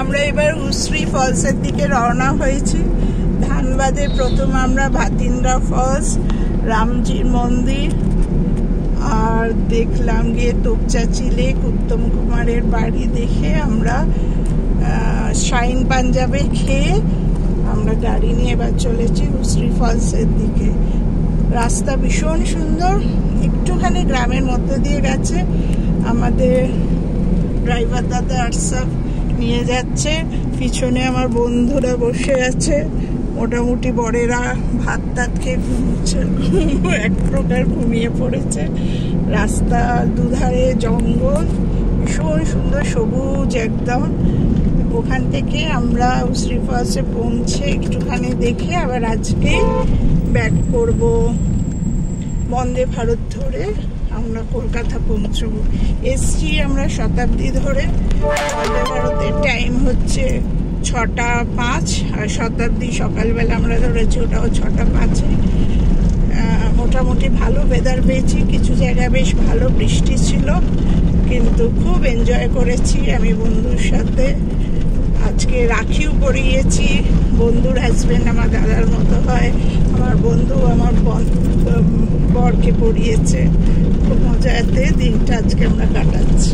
আমরা এবার উশ্রী ফলসের দিকে রওনা হয়েছি। ধানবাদে প্রথম আমরা ভাতিন্দ্রা ফলস, রামজির মন্দির, আর দেখলাম গিয়ে তোপচাচি লেক, উত্তম কুমারের বাড়ি দেখে আমরা শাইন পাঞ্জাবে খেয়ে আমরা গাড়ি নিয়ে এবার চলেছি উশ্রী ফলসের দিকে। রাস্তা ভীষণ সুন্দর, একটুখানি গ্রামের মধ্যে দিয়ে গেছে। আমাদের ড্রাইভার দাদা আরসাফ নিয়ে যাচ্ছে, পিছনে আমার বন্ধুরা বসে আছে, মোটামুটি বড়েরা ভাত টাত খেয়ে ঘুমছে, এক প্রকার ঘুমিয়ে পড়েছে। রাস্তা দুধারে জঙ্গল, ভীষণ সুন্দর সবুজ একদম। ওখান থেকে আমরা উশ্রী ফলসে পৌঁছে একটুখানি দেখে আবার আজকে ব্যাক করব বন্দে ভারত ধরে আমরা কলকাতা পৌঁছবো। এসছি আমরা শতাব্দী ধরে, বন্দে ভারতের টাইম হচ্ছে 6:05 আর শতাব্দী সকালবেলা আমরা ধরেছি, ওটাও 6:05। মোটামুটি ভালো ওয়েদার পেয়েছি, কিছু জায়গায় বেশ ভালো বৃষ্টি ছিল, কিন্তু খুব এনজয় করেছি আমি বন্ধুর সাথে। আজকে রাখিও পরিয়েছি, বন্ধুর হাজবেন্ড আমার দাদার মতো হয়, আমার বন্ধু আমার বরকে পরিয়েছে। খুব মজাতে দিনটা আজকে আমরা কাটাচ্ছি।